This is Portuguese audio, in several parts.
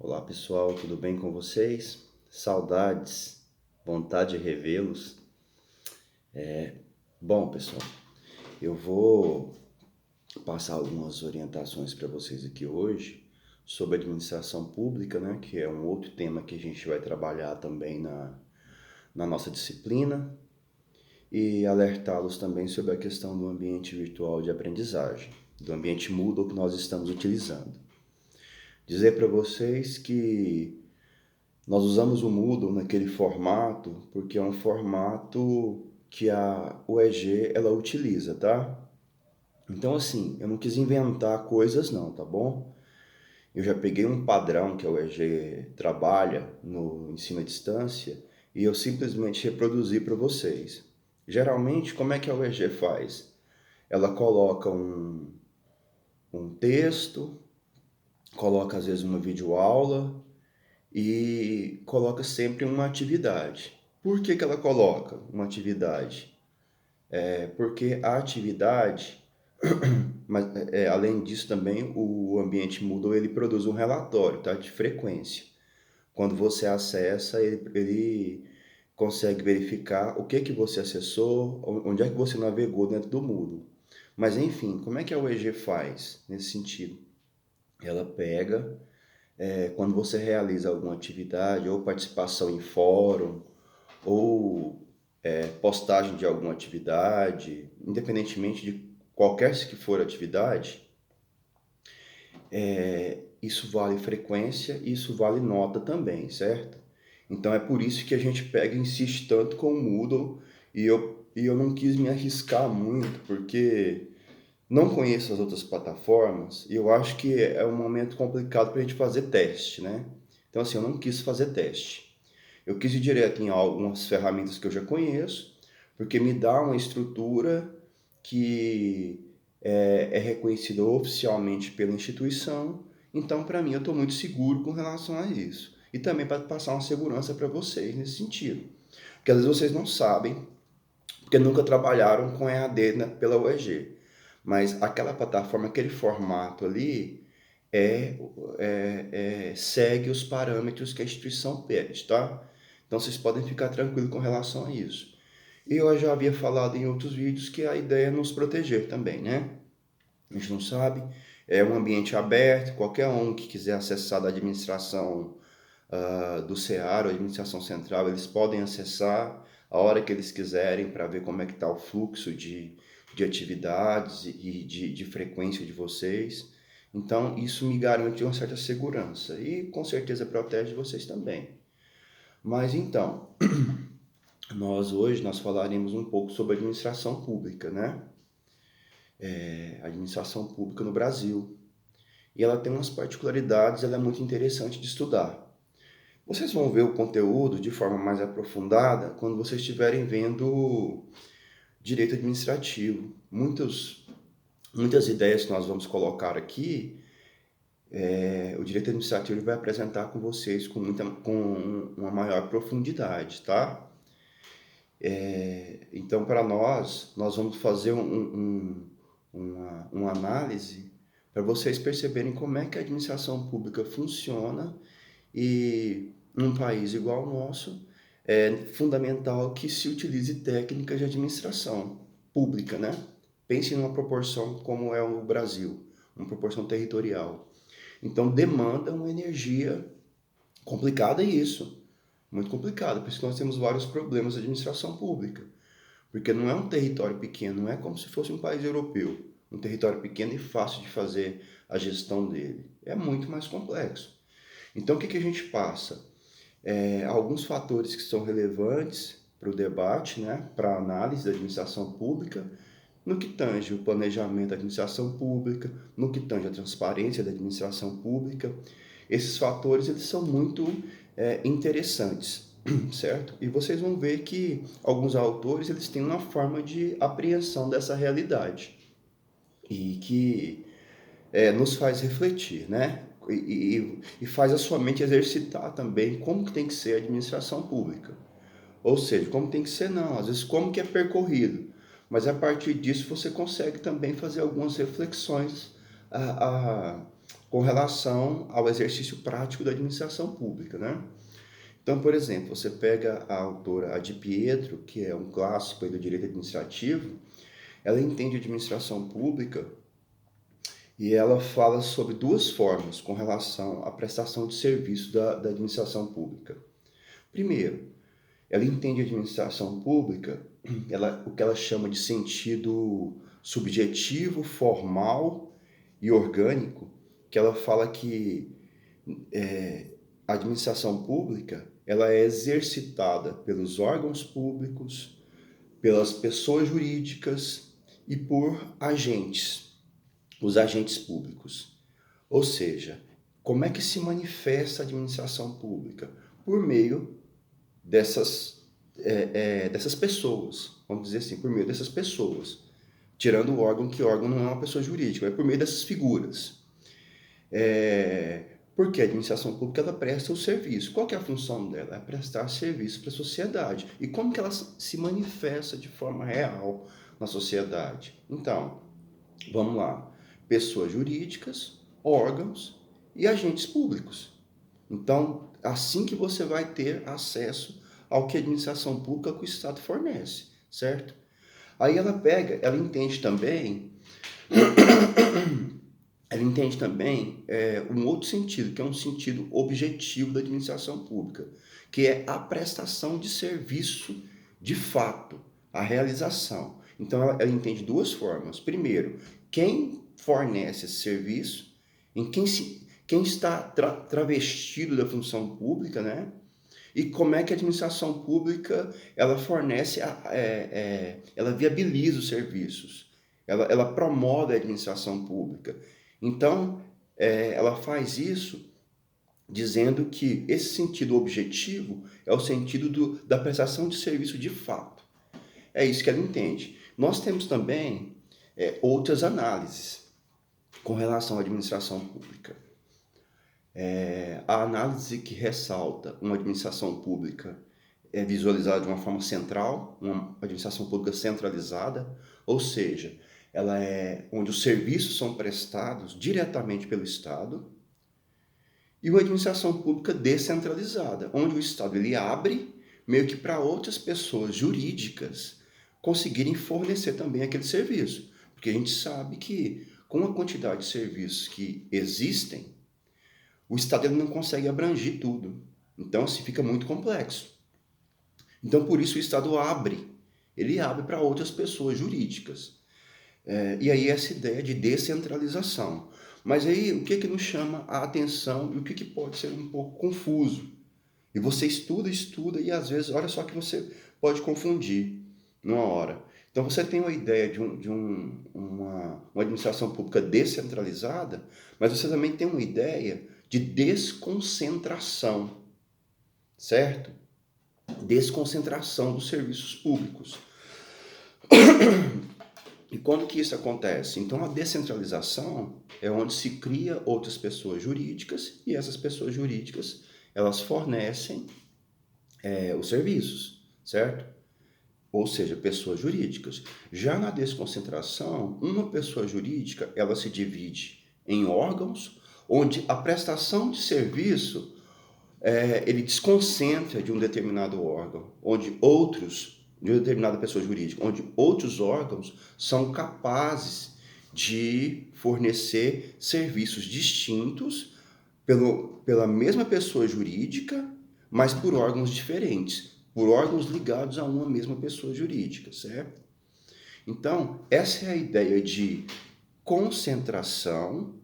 Olá pessoal, tudo bem com vocês? Saudades, vontade de revê-los. Bom pessoal, eu vou passar algumas orientações para vocês aqui hoje sobre administração pública, né? Que é um outro tema que a gente vai trabalhar também na nossa disciplina e alertá-los também sobre a questão do ambiente virtual de aprendizagem, do ambiente Moodle que nós estamos utilizando. Dizer para vocês que nós usamos o Moodle naquele formato porque é um formato que a UEG ela utiliza, tá? Então assim, eu não quis inventar coisas não, tá bom? Eu já peguei um padrão que a UEG trabalha no ensino à distância e eu simplesmente reproduzi para vocês. Geralmente, como é que a UEG faz? Ela coloca um texto, coloca às vezes uma videoaula, e coloca sempre uma atividade. Por que ela coloca uma atividade? Porque a atividade, mas além disso também o ambiente Moodle ele produz um relatório, tá, de frequência. Quando você acessa, ele consegue verificar o que você acessou, onde é que você navegou dentro do Moodle. Mas enfim, como é que a UEG faz nesse sentido? Ela pega quando você realiza alguma atividade, ou participação em fórum, ou postagem de alguma atividade, independentemente de qualquer que for a atividade, isso vale frequência e isso vale nota também, certo? Então é por isso que a gente pega e insiste tanto com o Moodle e eu não quis me arriscar muito, porque não conheço as outras plataformas e eu acho que é um momento complicado para a gente fazer teste, né? Então, assim, eu não quis fazer teste. Eu quis ir direto em algumas ferramentas que eu já conheço, porque me dá uma estrutura que é reconhecida oficialmente pela instituição. Então, para mim, eu estou muito seguro com relação a isso. E também para passar uma segurança para vocês nesse sentido. Porque às vezes vocês não sabem, porque nunca trabalharam com EAD pela UEG. Mas aquela plataforma, aquele formato ali, segue os parâmetros que a instituição pede, tá? Então vocês podem ficar tranquilos com relação a isso. E eu já havia falado em outros vídeos que a ideia é nos proteger também, né? A gente não sabe, é um ambiente aberto, qualquer um que quiser acessar da administração do CEAR, ou administração central, eles podem acessar a hora que eles quiserem para ver como é que está o fluxo de atividades e de frequência de vocês. Então, isso me garante uma certa segurança e com certeza protege vocês também. Mas então, nós falaremos um pouco sobre administração pública, né? Administração pública no Brasil. E ela tem umas particularidades, ela é muito interessante de estudar. Vocês vão ver o conteúdo de forma mais aprofundada quando vocês estiverem vendo direito administrativo. Muitas ideias que nós vamos colocar aqui, o direito administrativo vai apresentar com vocês com uma maior profundidade, tá? Então, para nós vamos fazer uma análise para vocês perceberem como é que a administração pública funciona e num país igual ao nosso, é fundamental que se utilize técnicas de administração pública, né? Pense numa proporção como é o Brasil, uma proporção territorial. Então demanda uma energia complicada isso, muito complicada, por isso que nós temos vários problemas de administração pública, porque não é um território pequeno, não é como se fosse um país europeu, um território pequeno e fácil de fazer a gestão dele, é muito mais complexo. Então o que a gente passa? Alguns fatores que são relevantes para o debate, né, para a análise da administração pública, no que tange o planejamento da administração pública, no que tange a transparência da administração pública. Esses fatores eles são muito interessantes, certo? E vocês vão ver que alguns autores eles têm uma forma de apreensão dessa realidade e que nos faz refletir, né? E faz a sua mente exercitar também como que tem que ser a administração pública. Ou seja, como tem que ser não, às vezes como que é percorrido. Mas a partir disso você consegue também fazer algumas reflexões a, a, com relação ao exercício prático da administração pública, né? Então, por exemplo, você pega a autora Adi Pietro, que é um clássico aí do direito administrativo, ela entende a administração pública e ela fala sobre duas formas com relação à prestação de serviço da administração pública. Primeiro, ela entende a administração pública, o que ela chama de sentido subjetivo, formal e orgânico, que ela fala que a administração pública ela é exercitada pelos órgãos públicos, pelas pessoas jurídicas e por agentes, os agentes públicos. Ou seja, como é que se manifesta a administração pública? Por meio dessas pessoas, vamos dizer assim, por meio dessas pessoas, tirando o órgão, que o órgão não é uma pessoa jurídica, é por meio dessas figuras. Porque a administração pública ela presta o serviço. Qual que é a função dela? É prestar serviço para a sociedade. E como que ela se manifesta de forma real na sociedade? Então, vamos lá. Pessoas jurídicas, órgãos e agentes públicos. Então, assim que você vai ter acesso ao que a administração pública que o Estado fornece, certo? Aí ela entende também um outro sentido, que é um sentido objetivo da administração pública, que é a prestação de serviço de fato, a realização. Então, ela entende duas formas. Primeiro, quem fornece esse serviço, quem está travestido da função pública, né? E como é que a administração pública ela fornece, ela viabiliza os serviços, ela promove a administração pública. Então, ela faz isso dizendo que esse sentido objetivo é o sentido da prestação de serviço de fato. É isso que ela entende. Nós temos também outras análises com relação à administração pública. A análise que ressalta uma administração pública é visualizada de uma forma central, uma administração pública centralizada, ou seja, ela é onde os serviços são prestados diretamente pelo Estado, e uma administração pública descentralizada, onde o Estado ele abre meio que para outras pessoas jurídicas conseguirem fornecer também aquele serviço, porque a gente sabe que com a quantidade de serviços que existem, o Estado ele não consegue abranger tudo. Então, assim, fica muito complexo. Então, por isso o Estado ele abre para outras pessoas jurídicas. E aí essa ideia de descentralização. Mas aí o que nos chama a atenção e o que pode ser um pouco confuso? E você estuda e às vezes, olha só que você pode confundir numa hora. Então você tem uma ideia de uma administração pública descentralizada, mas você também tem uma ideia de desconcentração, certo? Desconcentração dos serviços públicos. E quando que isso acontece? Então, a descentralização é onde se cria outras pessoas jurídicas e essas pessoas jurídicas, elas fornecem os serviços, certo? Ou seja, pessoas jurídicas. Já na desconcentração, uma pessoa jurídica, ela se divide em órgãos, onde a prestação de serviço, ele desconcentra de um determinado órgão, de uma determinada pessoa jurídica, onde outros órgãos são capazes de fornecer serviços distintos pela mesma pessoa jurídica, mas por órgãos diferentes, por órgãos ligados a uma mesma pessoa jurídica, certo? Então, essa é a ideia de de centralização,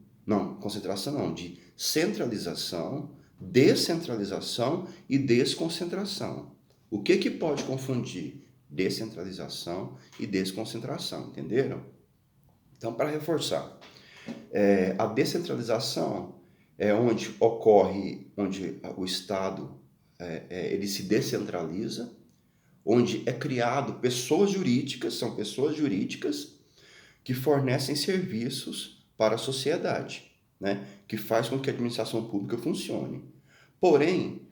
descentralização e desconcentração. O que pode confundir descentralização e desconcentração, entenderam? Então, para reforçar, a descentralização é onde o Estado ele se descentraliza, onde é criado pessoas jurídicas, são pessoas jurídicas que fornecem serviços para a sociedade, né? Que faz com que a administração pública funcione. Porém,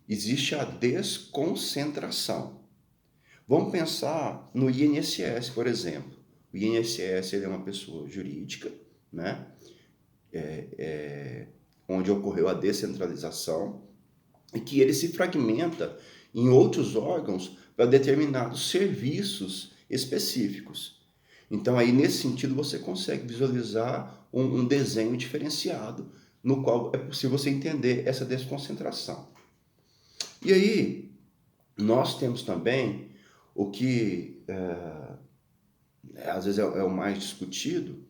existe a desconcentração. Vamos pensar no INSS, por exemplo. O INSS ele é uma pessoa jurídica, né? onde ocorreu a descentralização, e que ele se fragmenta em outros órgãos para determinados serviços específicos. Então, aí, nesse sentido, você consegue visualizar um desenho diferenciado, no qual é possível você entender essa desconcentração. E aí, nós temos também o que às vezes é o mais discutido,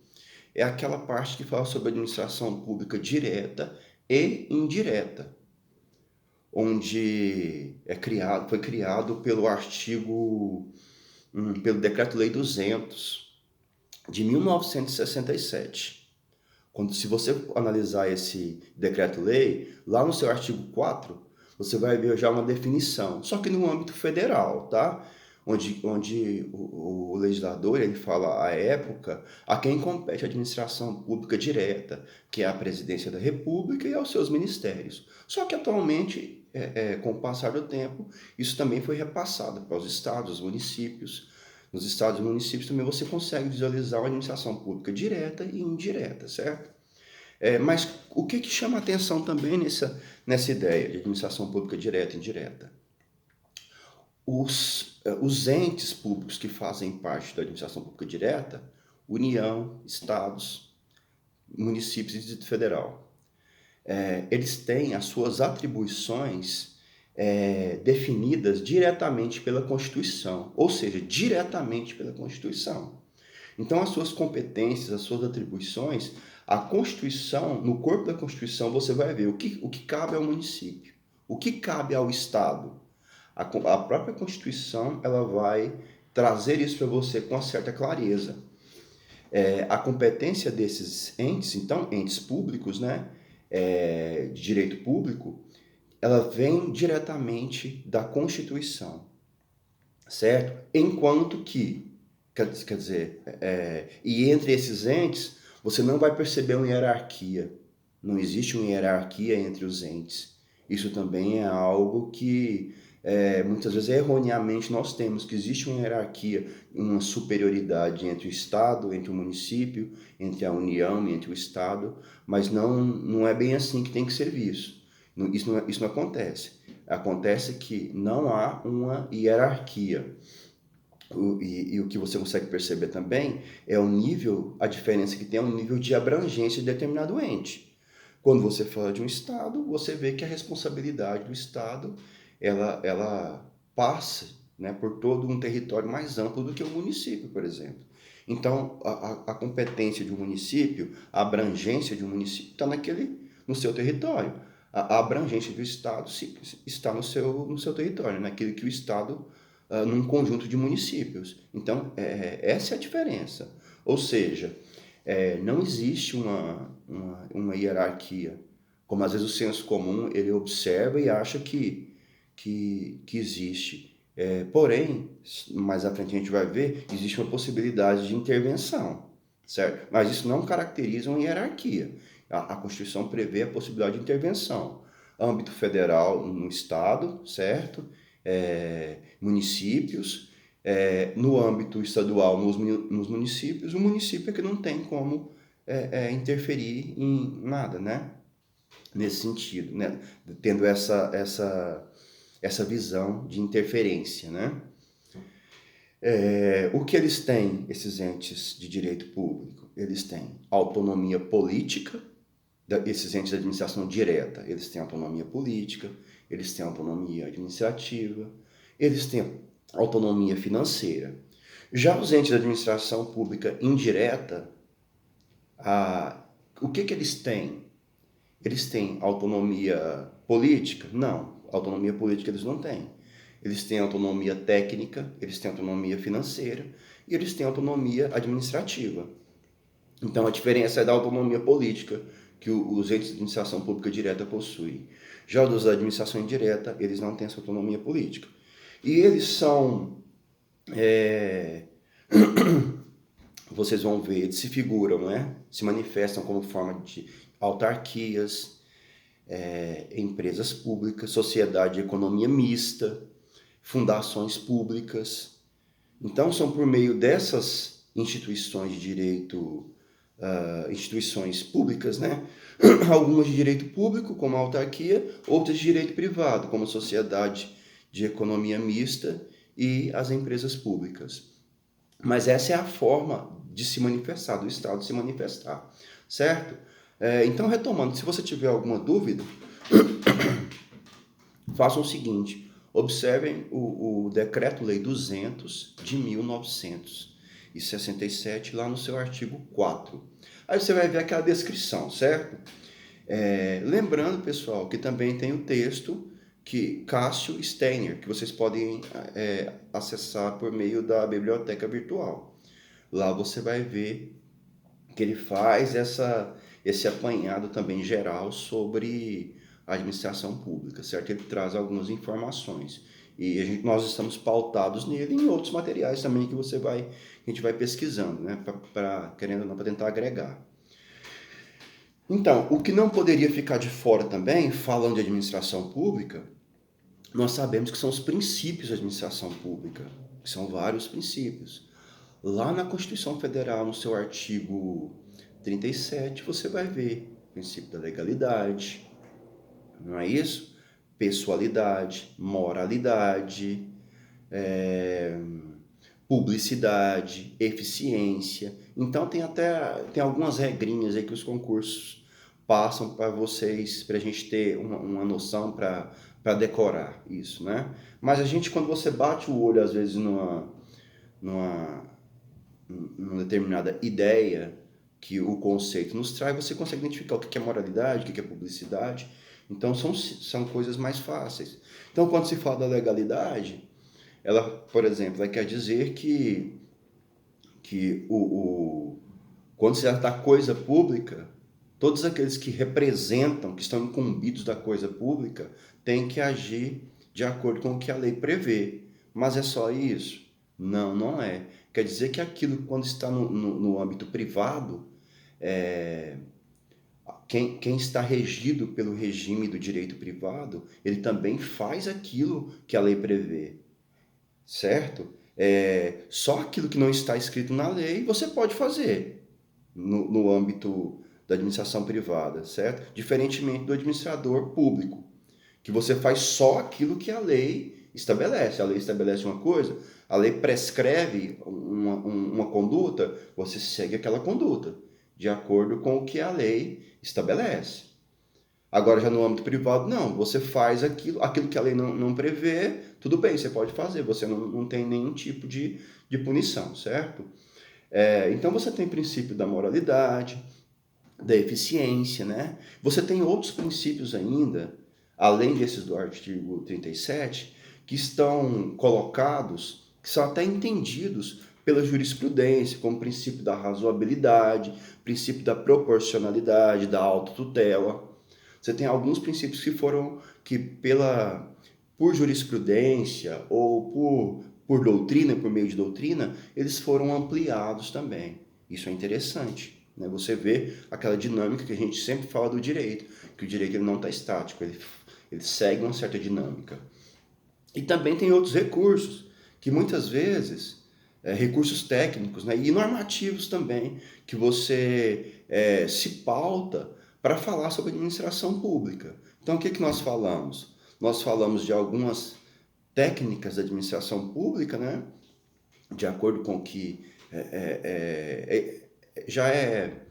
é aquela parte que fala sobre administração pública direta e indireta, onde foi criado pelo pelo Decreto-Lei 200 de 1967. Se você analisar esse decreto-lei, lá no seu artigo 4, você vai ver já uma definição, só que no âmbito federal, tá? Onde o legislador ele fala à época a quem compete a administração pública direta, que é a presidência da República e aos seus ministérios. Só que atualmente, com o passar do tempo, isso também foi repassado para os estados, os municípios. Nos estados e municípios também você consegue visualizar uma administração pública direta e indireta, certo? Mas o que chama a atenção também nessa ideia de administração pública direta e indireta? Os entes públicos que fazem parte da administração pública direta, União, estados, municípios e Distrito Federal, eles têm as suas atribuições definidas diretamente pela Constituição, ou seja, diretamente pela Constituição. Então, as suas competências, as suas atribuições, a Constituição, no corpo da Constituição, você vai ver o que cabe ao município, o que cabe ao Estado. A própria Constituição ela vai trazer isso para você com uma certa clareza. A competência desses entes, então, entes públicos, né, de direito público, ela vem diretamente da Constituição, certo? Enquanto que, quer dizer, e entre esses entes, você não vai perceber uma hierarquia. Não existe uma hierarquia entre os entes. Isso também é algo que muitas vezes erroneamente nós temos, que existe uma hierarquia, uma superioridade entre o Estado, entre o município, entre a União, entre o Estado, mas não é bem assim que tem que ser visto. Isso não acontece. Acontece que não há uma hierarquia. E o que você consegue perceber também é o nível, a diferença que tem é o nível de abrangência de determinado ente. Quando você fala de um Estado, você vê que a responsabilidade do Estado ela passa, né, por todo um território mais amplo do que o município, por exemplo. Então, a competência de um município, a abrangência de um município está no seu território. A abrangência do Estado está no seu território, naquilo que o Estado, num conjunto de municípios. Então, essa é a diferença. Ou seja, não existe uma hierarquia, como às vezes o senso comum ele observa e acha que existe. Porém, mais à frente a gente vai ver, existe uma possibilidade de intervenção, certo? Mas isso não caracteriza uma hierarquia. A Constituição prevê a possibilidade de intervenção. Âmbito federal no Estado, certo? Municípios. No âmbito estadual, nos municípios, o município é que não tem como interferir em nada, né? Nesse sentido, né? Tendo essa visão de interferência, né? O que eles têm, esses entes de direito público? Eles têm autonomia política, esses entes de administração direta, eles têm autonomia política, eles têm autonomia administrativa, eles têm autonomia financeira. Já os entes de administração pública indireta, o que eles têm? Eles têm autonomia política? Não, autonomia política eles não têm. Eles têm autonomia técnica, eles têm autonomia financeira e eles têm autonomia administrativa. Então a diferença é da autonomia política que os entes de administração pública direta possuem. Já os da administração indireta, eles não têm essa autonomia política. E eles são, vocês vão ver, eles se figuram, né? Se manifestam como forma de autarquias, empresas públicas, sociedade de economia mista, fundações públicas. Então, são por meio dessas instituições de direito instituições públicas, né? Algumas de direito público, como a autarquia, outras de direito privado, como a sociedade de economia mista e as empresas públicas. Mas essa é a forma de se manifestar, do Estado se manifestar, certo? Então, retomando, se você tiver alguma dúvida, façam o seguinte, observem o Decreto-Lei 200 de 1967, lá no seu artigo 4. Aí você vai ver aquela descrição, certo? Lembrando, pessoal, que também tem o texto que Cássio Steiner, que vocês podem acessar por meio da biblioteca virtual. Lá você vai ver que ele faz esse apanhado também geral sobre a administração pública, certo? Ele traz algumas informações. E nós estamos pautados nele e em outros materiais também que a gente vai pesquisando, né? Querendo ou não, para tentar agregar. Então, o que não poderia ficar de fora também, falando de administração pública, nós sabemos que são os princípios da administração pública, que são vários princípios. Lá na Constituição Federal, no seu artigo 37, você vai ver o princípio da legalidade, não é isso? Pessoalidade, moralidade, publicidade, eficiência. Então tem algumas regrinhas aí que os concursos passam para vocês, para a gente ter uma noção para decorar isso, né? Mas a gente, quando você bate o olho, às vezes, numa determinada ideia que o conceito nos traz, você consegue identificar o que é moralidade, o que é publicidade. Então, são coisas mais fáceis. Então, quando se fala da legalidade, ela, por exemplo, ela quer dizer que quando se trata da coisa pública, todos aqueles que representam, que estão incumbidos da coisa pública, têm que agir de acordo com o que a lei prevê. Mas é só isso? Não, não é. Quer dizer que aquilo, quando está no âmbito privado, quem está regido pelo regime do direito privado, ele também faz aquilo que a lei prevê, certo? Só aquilo que não está escrito na lei você pode fazer no âmbito da administração privada, certo? Diferentemente do administrador público, que você faz só aquilo que a lei estabelece. A lei estabelece uma coisa, a lei prescreve uma conduta, você segue aquela conduta, de acordo com o que a lei estabelece. Agora, já no âmbito privado, não, você faz aquilo que a lei não prevê, tudo bem, você pode fazer, você não tem nenhum tipo de punição, certo? Então, você tem princípio da moralidade, da eficiência, né? Você tem outros princípios ainda, além desses do artigo 37, que estão colocados, que são até entendidos pela jurisprudência, como o princípio da razoabilidade, princípio da proporcionalidade, da autotutela. Você tem alguns princípios que por jurisprudência ou por doutrina, por meio de doutrina, eles foram ampliados também. Isso é interessante, né? Você vê aquela dinâmica que a gente sempre fala do direito, que o direito ele não está estático, ele segue uma certa dinâmica. E também tem outros recursos, que muitas vezes, recursos técnicos, né, e normativos também, que você se pauta para falar sobre administração pública. Então, o que nós falamos? Nós falamos de algumas técnicas da administração pública, né, de acordo com o que já é,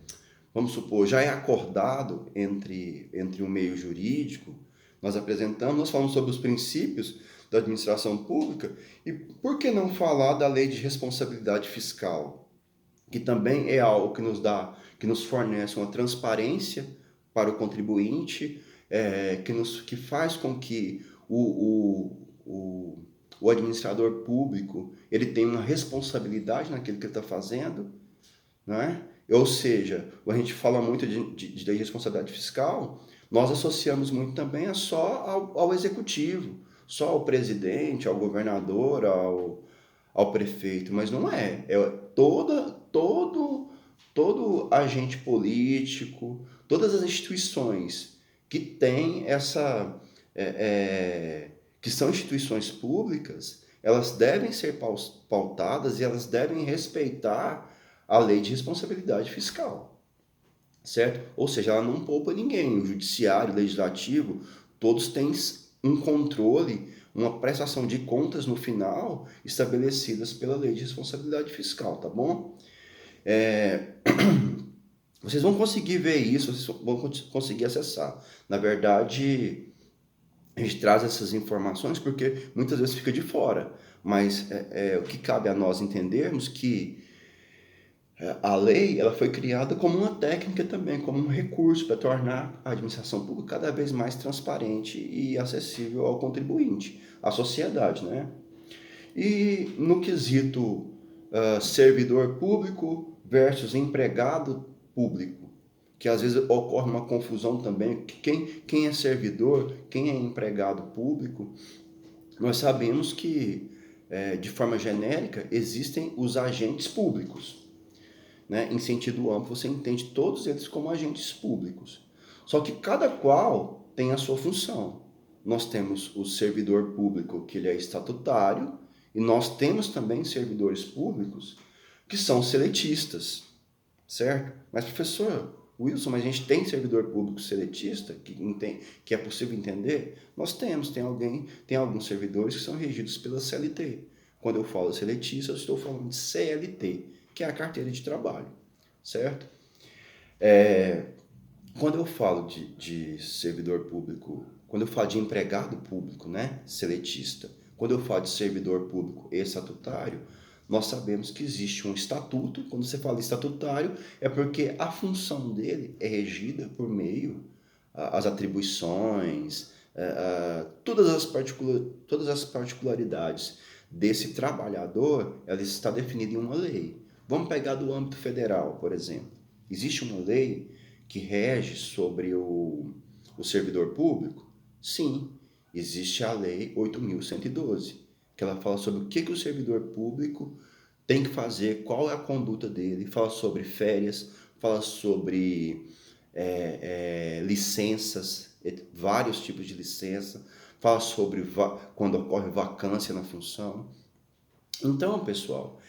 vamos supor, já é acordado entre o meio jurídico. Nós falamos sobre os princípios da administração pública, e por que não falar da lei de responsabilidade fiscal, que também é algo que nos fornece uma transparência para o contribuinte, que faz com que o administrador público ele tenha uma responsabilidade naquilo que ele está fazendo, não é? Ou seja, a gente fala muito de lei de responsabilidade fiscal, nós associamos muito também só ao executivo, só ao presidente, ao governador, ao prefeito, mas não é. Todo agente político, todas as instituições que têm que são instituições públicas, elas devem ser pautadas e elas devem respeitar a lei de responsabilidade fiscal. certo? Ou seja, ela não poupa ninguém. O judiciário, o legislativo, todos têm um controle, uma prestação de contas no final estabelecidas pela lei de responsabilidade fiscal, tá bom? Vocês vão conseguir ver isso, vocês vão conseguir acessar. Na verdade, a gente traz essas informações porque muitas vezes fica de fora, mas o que cabe a nós entendermos que a lei ela foi criada como uma técnica também, como um recurso para tornar a administração pública cada vez mais transparente e acessível ao contribuinte, à sociedade, né? E no quesito servidor público versus empregado público, que às vezes ocorre uma confusão também, quem é servidor, quem é empregado público, nós sabemos que, de forma genérica, existem os agentes públicos, né? Em sentido amplo, você entende todos eles como agentes públicos. Só que cada qual tem a sua função. Nós temos o servidor público, que ele é estatutário, e nós temos também servidores públicos que são seletistas, certo? Mas, professor Wilson, mas a gente tem servidor público seletista que é possível entender? Nós temos, tem alguns servidores que são regidos pela CLT. Quando eu falo seletista, eu estou falando de CLT, que é a carteira de trabalho, certo? Quando eu falo de servidor público, quando eu falo de empregado público, né, seletista, quando eu falo de servidor público estatutário, nós sabemos que existe um estatuto. Quando você fala estatutário, é porque a função dele é regida por meio as atribuições, todas as particularidades desse trabalhador, ela está definida em uma lei. Vamos pegar do âmbito federal, por exemplo. Existe uma lei que rege sobre o servidor público? Sim, existe a Lei 8.112, que ela fala sobre o que o servidor público tem que fazer, qual é a conduta dele, fala sobre férias, fala sobre licenças, vários tipos de licença, fala sobre quando ocorre vacância na função. Então, pessoal,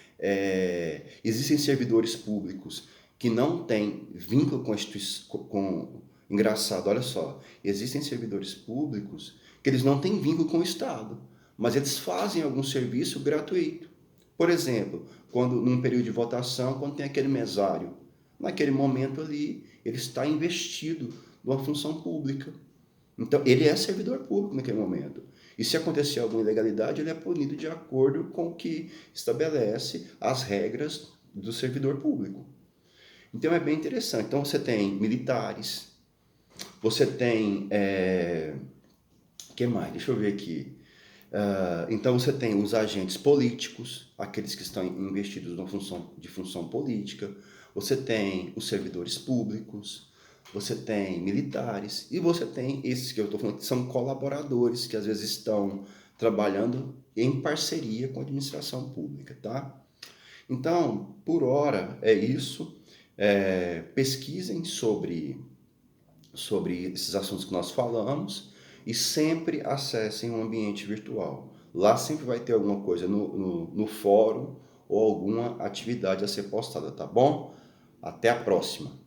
existem servidores públicos que não têm vínculo com a instituição. Engraçado, olha só, existem servidores públicos que eles não têm vínculo com o Estado, mas eles fazem algum serviço gratuito. Por exemplo, quando num período de votação, quando tem aquele mesário, naquele momento ali, ele está investido numa função pública. Então, ele é servidor público naquele momento. E se acontecer alguma ilegalidade, ele é punido de acordo com o que estabelece as regras do servidor público. Então, é bem interessante. Então, você tem militares, você tem... que mais? Deixa eu ver aqui. Então, você tem os agentes políticos, aqueles que estão investidos de função política. Você tem os servidores públicos, você tem militares e você tem esses que eu estou falando que são colaboradores, que às vezes estão trabalhando em parceria com a administração pública, tá? Então, por hora, é isso. Pesquisem sobre esses assuntos que nós falamos e sempre acessem um ambiente virtual. Lá sempre vai ter alguma coisa no fórum ou alguma atividade a ser postada, tá bom? Até a próxima!